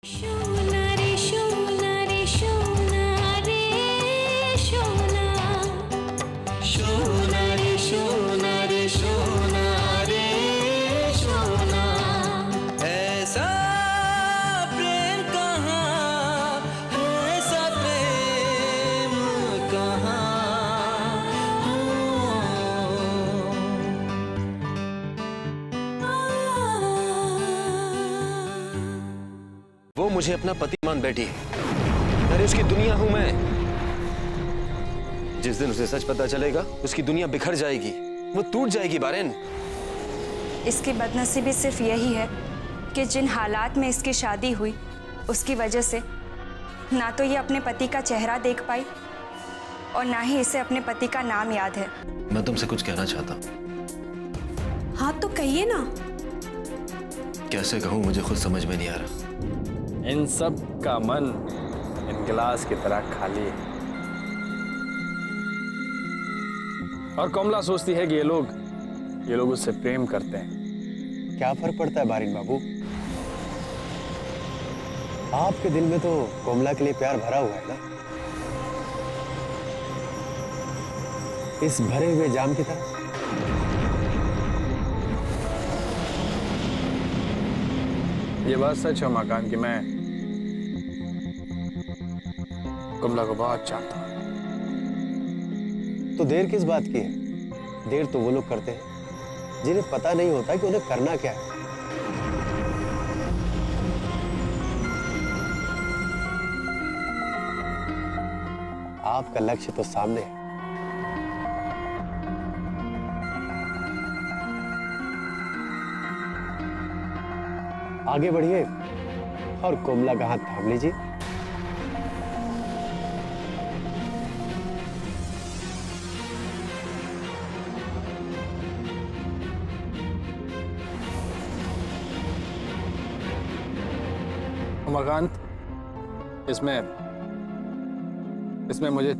शोना रे शोना रे शोना रे शोना शोना रे शोना रे शोना रे शोना ऐसा प्रेम कहाँ, ऐसा प्रेम कहाँ वो मुझे अपना पति मान बैठी। अरे उसकी दुनिया हूं मैं। जिस दिन उसे सच पता चलेगा उसकी दुनिया बिखर जाएगी, वो टूट जाएगी बारेन। इसकी बदनसीबी सिर्फ यही है कि जिन हालात में इसकी शादी हुई उसकी वजह से ना तो ये अपने पति का चेहरा देख पाई और ना ही इसे अपने पति का नाम याद है। मैं तुमसे कुछ कहना चाहता हूं। हाँ तो कहिए ना। कैसे कहूं, मुझे खुद समझ में नहीं आ रहा। इन सब का मन इन गिलास की तरह खाली है और कमला सोचती है कि ये लोग उससे प्रेम करते हैं। क्या फर्क पड़ता है बारिन बाबू? आपके दिल में तो कोमला के लिए प्यार भरा हुआ है ना, इस भरे हुए जाम की तरह। ये बात सच है मकान की, मैं कमला को बहुत चाहता हूँ। तो देर किस बात की है? देर तो वो लोग करते हैं जिन्हें पता नहीं होता कि उन्हें करना क्या है। आपका लक्ष्य तो सामने है। आगे बढ़िए और कोमला का हाथ थाम लीजिए। उमाकांत, इसमें मुझे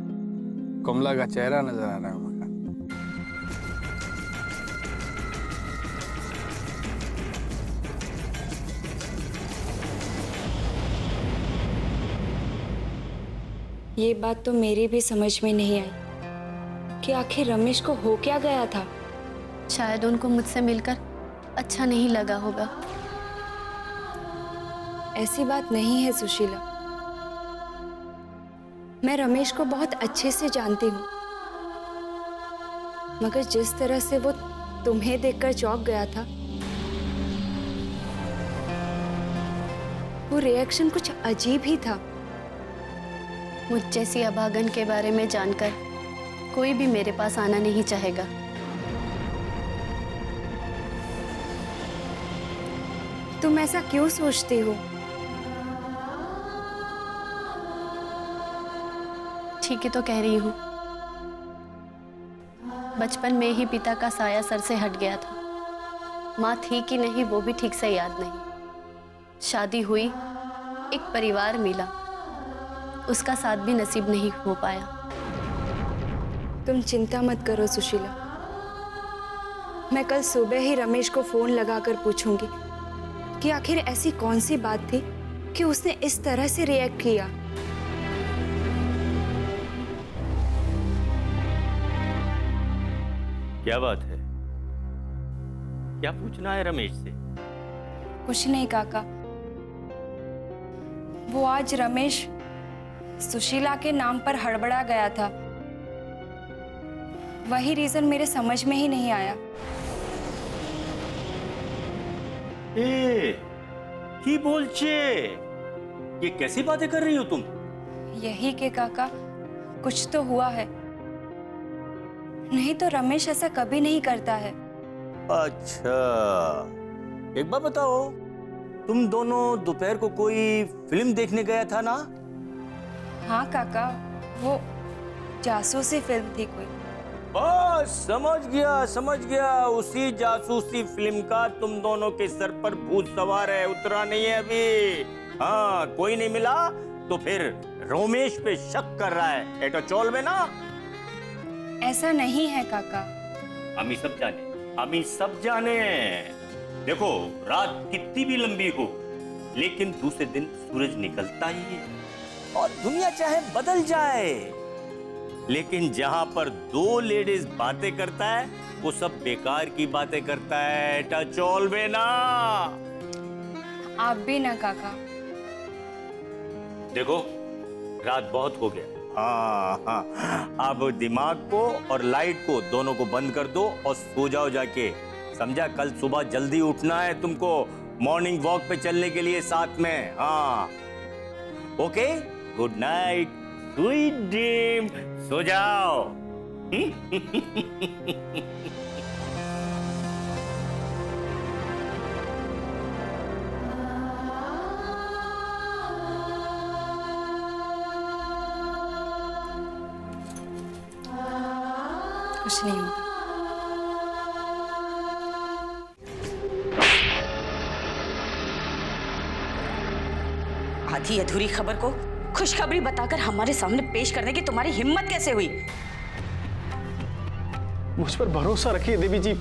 कमला का चेहरा नजर आ रहा है। उमाकांत, ये बात तो मेरी भी समझ में नहीं आई कि आखिर रमेश को हो क्या गया था। शायद उनको मुझसे मिलकर अच्छा नहीं लगा होगा। ऐसी बात नहीं है सुशीला, मैं रमेश को बहुत अच्छे से जानती हूँ, मगर जिस तरह से वो तुम्हें देखकर चौंक गया था, वो रिएक्शन कुछ अजीब ही था। मुझ जैसी अभागन के बारे में जानकर कोई भी मेरे पास आना नहीं चाहेगा। तुम ऐसा क्यों सोचती हो? ठीक ही तो कह रही हूँ। बचपन में ही पिता का साया सर से हट गया था। माँ थी कि नहीं वो भी ठीक से याद नहीं। शादी हुई, एक परिवार मिला, उसका साथ भी नसीब नहीं हो पाया। तुम चिंता मत करो सुशीला, मैं कल सुबह ही रमेश को फोन लगाकर पूछूंगी कि आखिर ऐसी कौन सी बात थी कि उसने इस तरह से रिएक्ट किया। क्या बात है? क्या पूछना है रमेश से? कुछ नहीं काका, वो आज रमेश सुशीला के नाम पर हड़बड़ा गया था, वही रीजन मेरे समझ में ही नहीं आया। की बोलचे, ये कैसी बातें कर रही हो तुम? यही के काका, कुछ तो हुआ है, नहीं तो रमेश ऐसा कभी नहीं करता है। अच्छा, एक बात बताओ, तुम दोनों दोपहर को कोई फिल्म देखने गया था ना? हाँ काका, वो जासूसी फिल्म थी कोई। बस समझ गया, उसी जासूसी फिल्म का तुम दोनों के सर पर भूत सवार है, उतरा नहीं है अभी। हाँ, कोई नहीं मिला तो फिर रोमेश पे शक कर रहा है, एटो चोल में ना। ऐसा नहीं है काका। हम सब जाने। देखो, रात कितनी भी लंबी हो, लेकिन दूसरे दिन सूरज निकलता ही है और दुनिया चाहे बदल जाए, लेकिन जहां पर दो लेडीज बातें करता है वो सब बेकार की बातें करता है। टचोल बेना, आप भी ना काका। देखो रात बहुत हो गया। हाँ, अब दिमाग को और लाइट को दोनों को बंद कर दो और सो जाओ जाके, समझा? कल सुबह जल्दी उठना है तुमको मॉर्निंग वॉक पे चलने के लिए साथ में। हाँ, okay, good night, sweet dream, सो जाओ। कुछ नहीं होगा। आधी अधूरी खबर को खुशखबरी बताकर हमारे सामने पेश करने की तुम्हारी हिम्मत कैसे हुई? मुझ पर भरोसा रखिए देवी जी।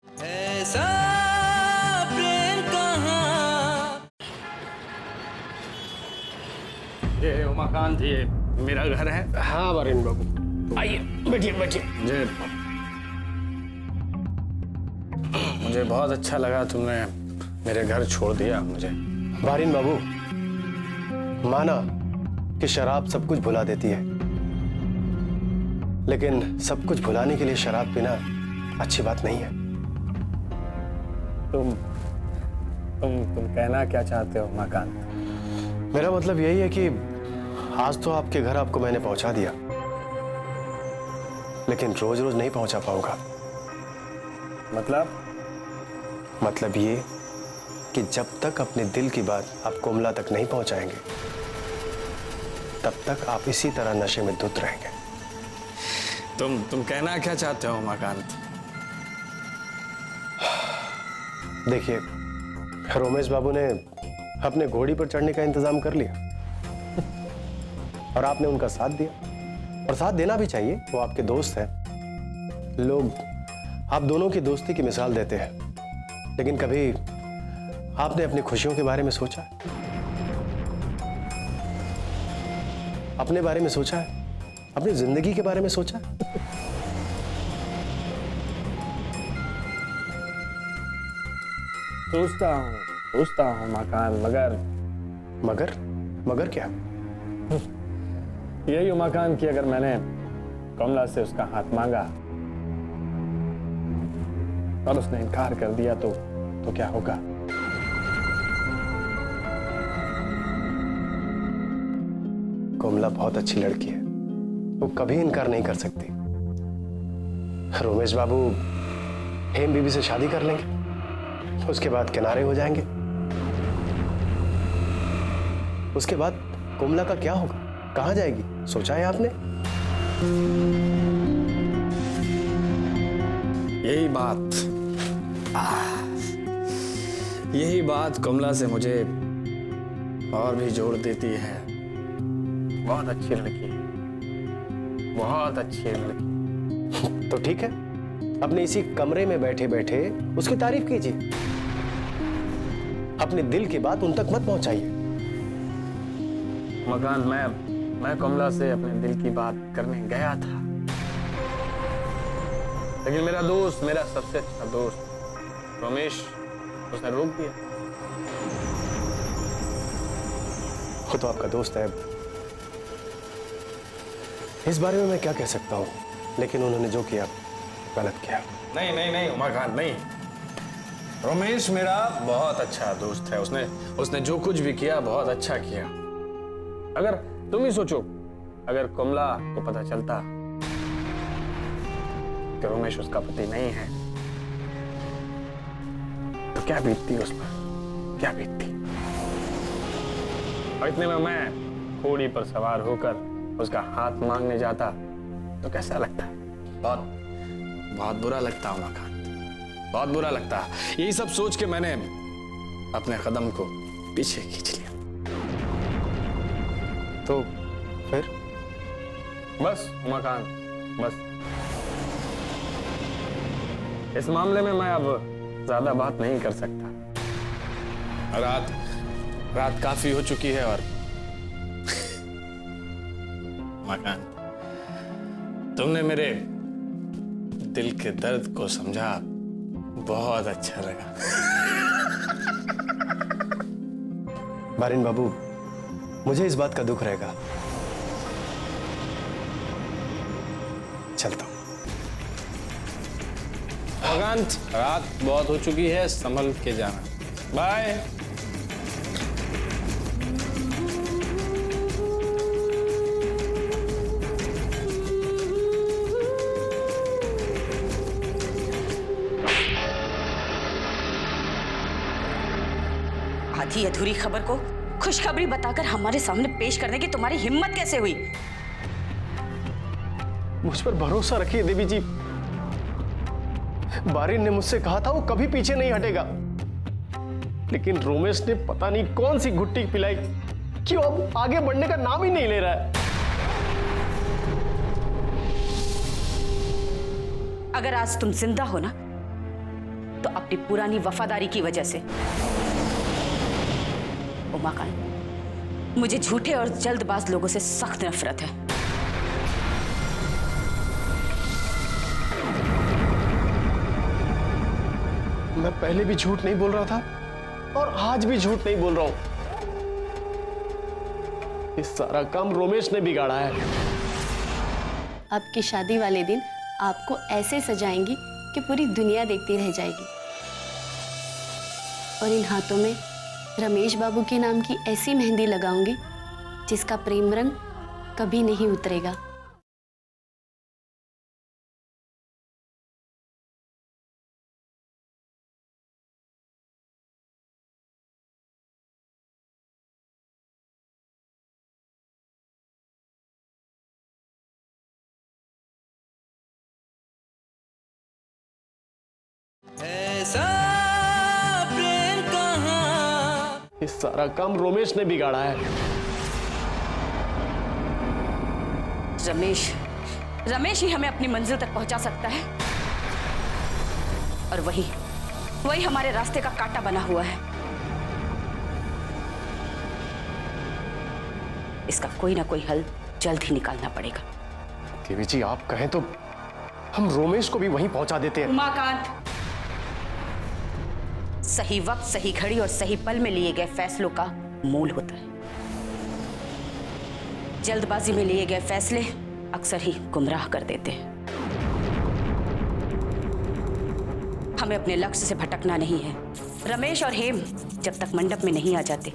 ऐसा प्रेम कहाँ। ये उमाकांत, ये मेरा घर है। हाँ बारिन बाबू, आइए, बैठिए बैठिए। मुझे बहुत अच्छा लगा तुमने मेरे घर छोड़ दिया मुझे। बारिन बाबू, माना कि शराब सब कुछ भुला देती है, लेकिन सब कुछ भुलाने के लिए शराब पीना अच्छी बात नहीं है। तुम कहना क्या चाहते हो उमाकांत? मेरा मतलब यही है कि आज तो आपके घर आपको मैंने पहुंचा दिया, लेकिन रोज रोज नहीं पहुंचा पाऊंगा। मतलब ये कि जब तक अपने दिल की बात आप कोमला तक नहीं पहुंचाएंगे, तब तक आप इसी तरह नशे में धुत रहेंगे। तुम कहना क्या चाहते हो उमाकांत? देखिए, रोमेश बाबू ने अपने घोड़ी पर चढ़ने का इंतजाम कर लिया और आपने उनका साथ दिया, और साथ देना भी चाहिए, वो आपके दोस्त हैं। लोग आप दोनों की दोस्ती की मिसाल देते हैं, लेकिन कभी आपने अपनी खुशियों के बारे में सोचा है? अपने बारे में सोचा है? अपनी जिंदगी के बारे में सोचा है? सोचता हूँ उमाकांत, मगर क्या? यही उमाकांत कि अगर मैंने कमला से उसका हाथ मांगा और उसने इनकार कर दिया तो क्या होगा? कोमला बहुत अच्छी लड़की है, वो कभी इनकार नहीं कर सकती। रोमेश बाबू हेम बीबी से शादी कर लेंगे, उसके बाद किनारे हो जाएंगे। उसके बाद कोमला का क्या होगा, कहां जाएगी, सोचा है आपने? यही बात कोमला से मुझे और भी जोड़ देती है। बहुत अच्छी लड़की है, बहुत अच्छी लड़की। तो ठीक है, अपने इसी कमरे में बैठे बैठे उसकी तारीफ कीजिए, अपने दिल की बात उन तक मत पहुंचाइए। मकान, मैं कमला से अपने दिल की बात करने गया था, लेकिन मेरा दोस्त, मेरा सबसे अच्छा दोस्त रमेश, उसने रोक दिया। वो तो आपका दोस्त है, इस बारे में मैं क्या कह सकता हूँ, लेकिन उन्होंने जो किया गलत किया। नहीं उमाकांत, नहीं। रमेश मेरा बहुत अच्छा दोस्त है, उसने जो कुछ भी किया बहुत अच्छा किया। अगर तुम ही सोचो, अगर कमला को पता चलता कि रमेश उसका पति नहीं है, तो क्या बीतती उस पर, क्या बीतती। और इतने में मैं घोड़ी पर सवार होकर उसका हाथ मांगने जाता तो कैसा लगता? बहुत बुरा लगता उमाकांत, बहुत बुरा लगता। यही सब सोच के मैंने अपने कदम को पीछे खींच लिया। तो फिर बस उमाकांत, बस इस मामले में मैं अब ज्यादा बात नहीं कर सकता। रात काफी हो चुकी है और उमाकांत, तुमने मेरे दिल के दर्द को समझा, बहुत अच्छा लगा। बारिन बाबू, मुझे इस बात का दुख रहेगा। चलता हूं। उमाकांत, रात बहुत हो चुकी है, संभल के जाना। बाय। आधी अधूरी खबर को खुशखबरी बताकर हमारे सामने पेश करने की तुम्हारी हिम्मत कैसे हुई? मुझ पर भरोसा रखिए देवी जी। बारिन ने मुझसे कहा था वो कभी पीछे नहीं हटेगा, लेकिन रोमेश ने पता नहीं कौन सी घुट्टी पिलाई कि वो अब आगे बढ़ने का नाम ही नहीं ले रहा है। अगर आज तुम जिंदा हो ना, तो अपनी पुरानी वफादारी की वजह से। उमाकांत, मुझे झूठे और जल्दबाज लोगों से सख्त नफरत है। मैं पहले भी झूठ नहीं बोल रहा था और आज भी झूठ नहीं बोल रहा हूं। इस सारा काम रोमेश ने बिगाड़ा है। आपकी शादी वाले दिन आपको ऐसे सजाएंगी कि पूरी दुनिया देखती रह जाएगी, और इन हाथों में रमेश बाबू के नाम की ऐसी मेहंदी लगाऊंगी जिसका प्रेम रंग कभी नहीं उतरेगा। ऐसा प्रेम कहाँ। इस सारा काम रोमेश ने बिगाड़ा है। रमेश ही हमें अपनी मंजिल तक पहुंचा सकता है, और वही हमारे रास्ते का कांटा बना हुआ है। इसका कोई ना कोई हल जल्द ही निकालना पड़ेगा। देवी जी, आप कहें तो हम रोमेश को भी वहीं पहुंचा देते हैं। उमाकांत, सही वक्त, सही घड़ी और सही पल में लिए गए फैसलों का मूल होता है। जल्दबाजी में लिए गए फैसले अक्सर ही गुमराह कर देते हैं। हमें अपने लक्ष्य से भटकना नहीं है। रमेश और हेम जब तक मंडप में नहीं आ जाते,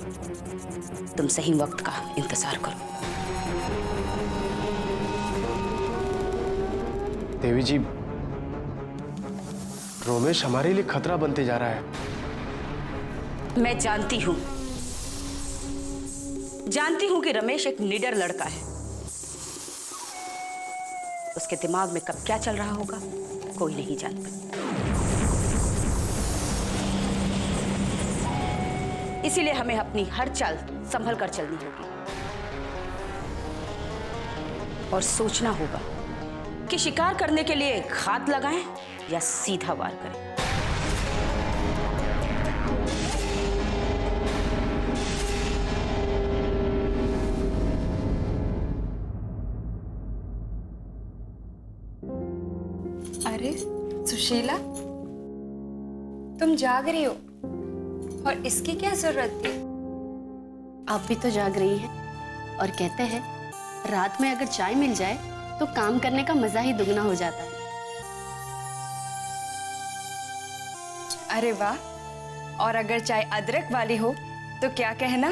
तुम सही वक्त का इंतजार करो। देवी जी, रोमेश हमारे लिए खतरा बनते जा रहा है। मैं जानती हूं कि रमेश एक निडर लड़का है। उसके दिमाग में कब क्या चल रहा होगा कोई नहीं जानता। इसीलिए हमें अपनी हर चाल संभल कर चलनी होगी और सोचना होगा कि शिकार करने के लिए घात लगाएं या सीधा वार करें। अरे सुशीला, तुम जाग रही हो और इसकी क्या जरूरत थी? आप भी तो जाग रही हैं, और कहते हैं रात में अगर चाय मिल जाए तो काम करने का मजा ही दुगना हो जाता है। अरे वाह, और अगर चाय अदरक वाली हो तो क्या कहना?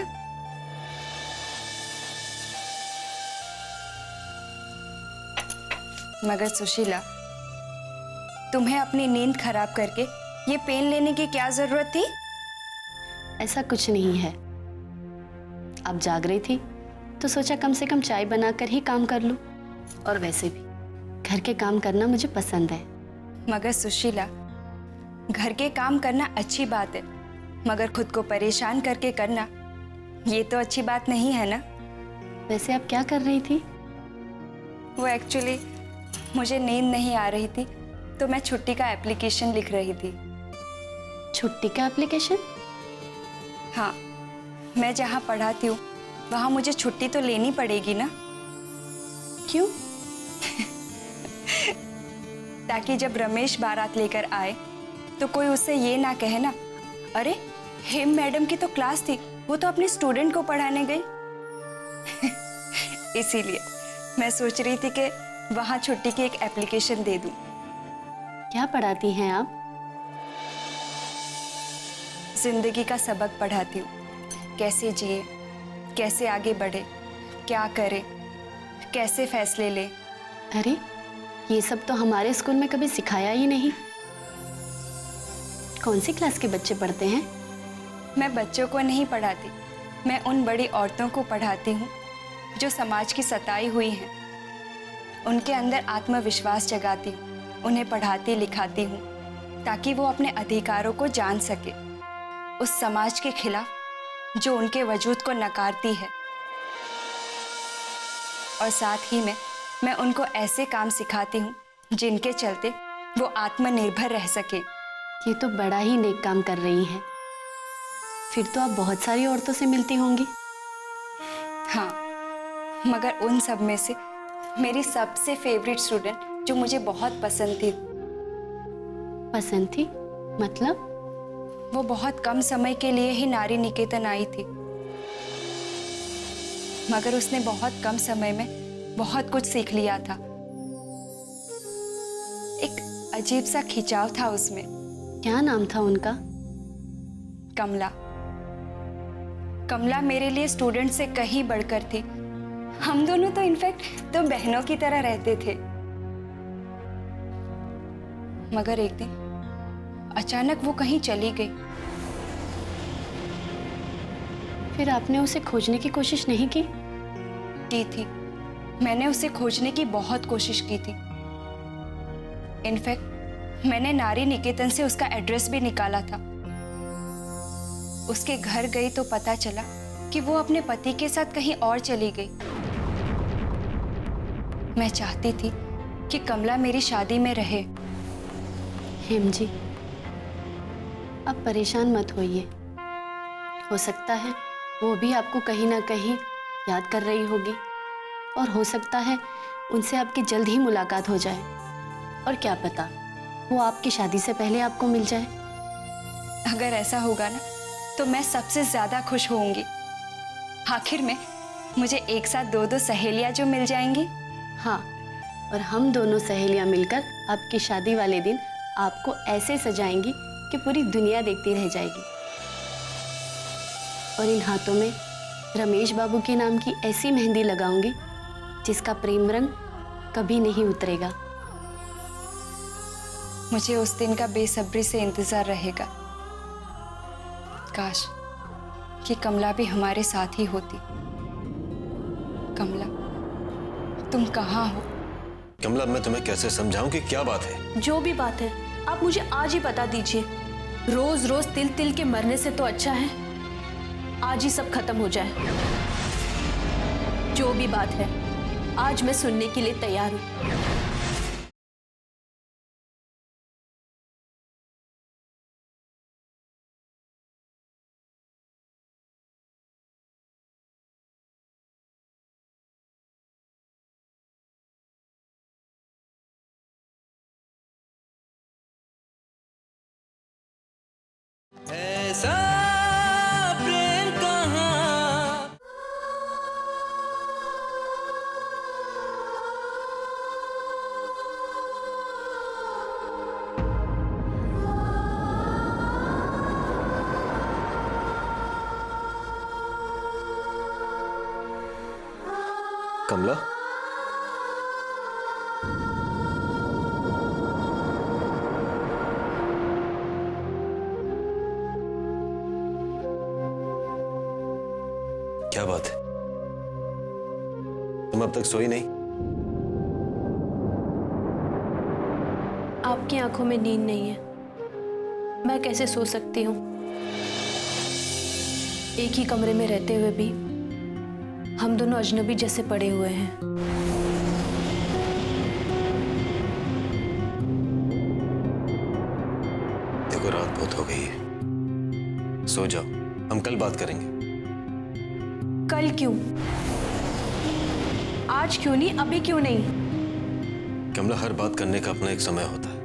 मगर सुशीला, तुम्हें अपनी नींद खराब करके ये पेन लेने की क्या जरूरत थी? ऐसा कुछ नहीं है। आप जाग रही थी तो सोचा कम से कम चाय बनाकर ही काम कर लूं, और वैसे भी घर के काम करना मुझे पसंद है। मगर सुशीला, घर के काम करना अच्छी बात है, मगर खुद को परेशान करके करना ये तो अच्छी बात नहीं है ना। वैसे आप क्या कर रही थी? वो एक्चुअली मुझे नींद नहीं आ रही थी तो मैं छुट्टी का एप्लीकेशन लिख रही थी। छुट्टी का एप्लीकेशन? हाँ, मैं जहाँ पढ़ाती हूँ वहाँ मुझे छुट्टी तो लेनी पड़ेगी ना। क्यों? ताकि जब रमेश बारात लेकर आए तो कोई उससे ये ना कहे ना, अरे हेम मैडम की तो क्लास थी, वो तो अपने स्टूडेंट को पढ़ाने गई। इसीलिए मैं सोच रही थी कि वहाँ छुट्टी की एक एप्लीकेशन दे दूँ। क्या पढ़ाती हैं आप? जिंदगी का सबक पढ़ाती हूँ, कैसे जिए, कैसे आगे बढ़े, क्या करे, कैसे फैसले ले। अरे ये सब तो हमारे स्कूल में कभी सिखाया ही नहीं। कौन सी क्लास के बच्चे पढ़ते हैं? मैं बच्चों को नहीं पढ़ाती, मैं उन बड़ी औरतों को पढ़ाती हूँ जो समाज की सताई हुई हैं। उनके अंदर आत्मविश्वास जगाती हूँ, उन्हें पढ़ाती लिखाती हूँ ताकि वो अपने अधिकारों को जान सके, उस समाज के खिलाफ जो उनके वजूद को नकारती है। और साथ ही में मैं उनको ऐसे काम सिखाती हूँ जिनके चलते वो आत्मनिर्भर रह सके। ये तो बड़ा ही नेक काम कर रही हैं। फिर तो आप बहुत सारी औरतों से मिलती होंगी। हाँ, मगर उन सब में से मेरी सबसे फेवरेट स्टूडेंट जो मुझे बहुत पसंद थी। पसंद थी? मतलब? वो बहुत कम समय के लिए ही नारी निकेतन आई थी, मगर उसने बहुत कम समय में बहुत कुछ सीख लिया था। एक अजीब सा खिंचाव था उसमें। क्या नाम था उनका? कमला। कमला मेरे लिए स्टूडेंट से कहीं बढ़कर थी। हम दोनों तो इनफैक्ट तो बहनों की तरह रहते थे। मगर एक दिन अचानक वो कहीं चली गई। फिर आपने उसे खोजने की कोशिश नहीं की? की थी, मैंने उसे खोजने की बहुत कोशिश की थी। इनफैक्ट मैंने नारी निकेतन से उसका एड्रेस भी निकाला था। उसके घर गई तो पता चला कि वो अपने पति के साथ कहीं और चली गई। मैं चाहती थी कि कमला मेरी शादी में रहे। हेम जी, आप परेशान मत होइए। हो सकता है वो भी आपको कहीं ना कहीं याद कर रही होगी, और हो सकता है उनसे आपकी जल्द ही मुलाकात हो जाए, और क्या पता वो आपकी शादी से पहले आपको मिल जाए। अगर ऐसा होगा ना तो मैं सबसे ज्यादा खुश होऊंगी। आखिर में मुझे एक साथ दो सहेलियां जो मिल जाएंगी। हाँ, और हम दोनों सहेलियां मिलकर आपकी शादी वाले दिन आपको ऐसे सजाएंगी कि पूरी दुनिया देखती रह जाएगी। और इन हाथों में रमेश बाबू के नाम की ऐसी मेहंदी लगाऊंगी जिसका प्रेम रंग कभी नहीं उतरेगा। मुझे उस दिन का बेसब्री से इंतजार रहेगा। काश कि कमला भी हमारे साथ ही होती। कमला, तुम कहाँ हो? कमला, मैं तुम्हें कैसे समझाऊं कि क्या बात है? जो भी बात है आप मुझे आज ही बता दीजिए। रोज रोज तिल तिल के मरने से तो अच्छा है आज ही सब खत्म हो जाए। जो भी बात है आज मैं सुनने के लिए तैयार हूं। ऐसा प्रेम कहाँ। कमला, क्या बात है? तुम अब तक सोई नहीं? आपकी आंखों में नींद नहीं है, मैं कैसे सो सकती हूँ? एक ही कमरे में रहते हुए भी हम दोनों अजनबी जैसे पड़े हुए हैं। देखो रात बहुत हो गई है, सो जाओ, हम कल बात करेंगे। कल क्यों? आज क्यों नहीं? अभी क्यों नहीं? कमला, हर बात करने का अपना एक समय होता है।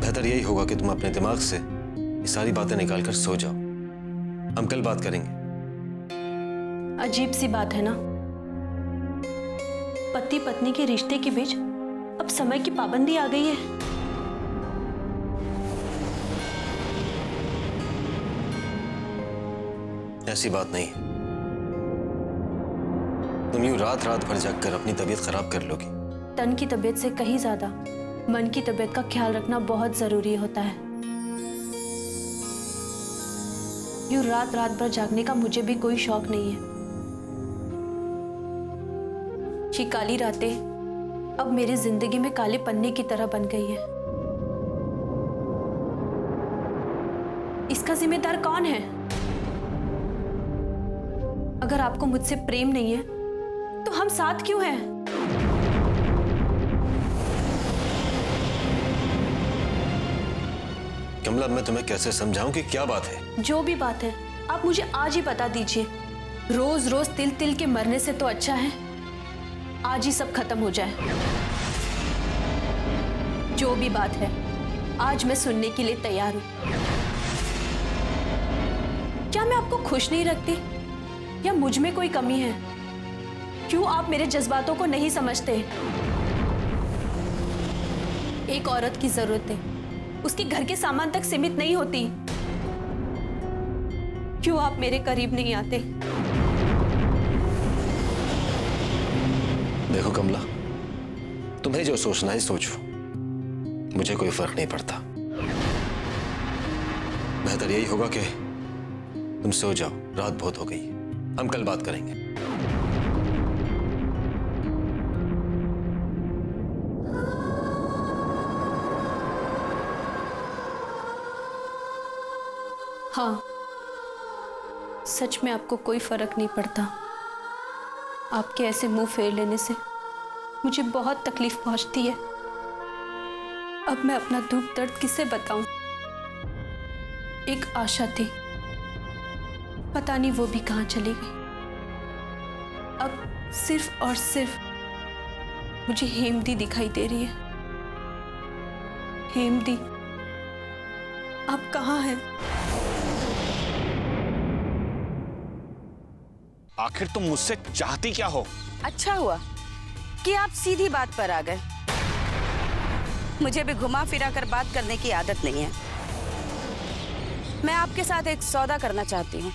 बेहतर यही होगा कि तुम अपने दिमाग से ये सारी बातें निकालकर सो जाओ, हम कल बात करेंगे। अजीब सी बात है ना, पति पत्नी के रिश्ते के बीच अब समय की पाबंदी आ गई है। ऐसी बात नहीं, तुम यूं रात रात भर जागकर अपनी तबीयत खराब कर लोगी। तन की तबीयत से कहीं ज्यादा मन की तबीयत का ख्याल रखना बहुत जरूरी होता है। यूं रात रात भर जागने का मुझे भी कोई शौक नहीं है। ये काली रातें अब मेरी जिंदगी में काले पन्ने की तरह बन गई है। इसका जिम्मेदार कौन है? अगर आपको मुझसे प्रेम नहीं है तो हम साथ क्यों हैं? कमला, मैं तुम्हें कैसे समझाऊं कि क्या बात है? जो भी बात है आप मुझे आज ही बता दीजिए। रोज रोज तिल तिल के मरने से तो अच्छा है आज ही सब खत्म हो जाए। जो भी बात है आज मैं सुनने के लिए तैयार हूं। क्या मैं आपको खुश नहीं रखती या मुझ में कोई कमी है? क्यों आप मेरे जज्बातों को नहीं समझते? एक औरत की जरूरतें उसके घर के सामान तक सीमित नहीं होती। क्यों आप मेरे करीब नहीं आते? देखो कमला, तुम्हें जो सोचना है सोचो, मुझे कोई फर्क नहीं पड़ता। बेहतर यही होगा कि तुम सो जाओ, रात बहुत हो गई है, हम कल बात करेंगे। हाँ, सच में आपको कोई फर्क नहीं पड़ता। आपके ऐसे मुंह फेर लेने से मुझे बहुत तकलीफ पहुंचती है। अब मैं अपना दुख दर्द किसे बताऊं? एक आशा थी, पता नहीं वो भी कहां चली गई। अब सिर्फ और सिर्फ मुझे हेमदी दिखाई दे रही है। हेमदी, आप कहां हैं? आखिर तुम मुझसे चाहती क्या हो? अच्छा हुआ कि आप सीधी बात पर आ गए। मुझे भी घुमा फिरा कर बात करने की आदत नहीं है। मैं आपके साथ एक सौदा करना चाहती हूँ।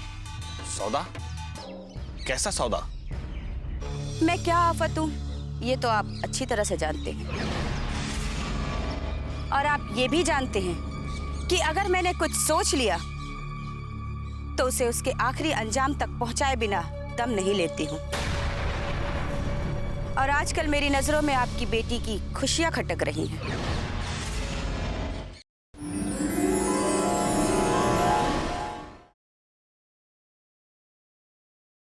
सौदा? कैसा सौदा? मैं क्या आफत हूँ ये तो आप अच्छी तरह से जानते हैं, और आप ये भी जानते हैं कि अगर मैंने कुछ सोच लिया तो उसे उसके आखिरी अंजाम तक पहुंचाए बिना दम नहीं लेती हूँ। और आजकल मेरी नजरों में आपकी बेटी की खुशियां खटक रही हैं।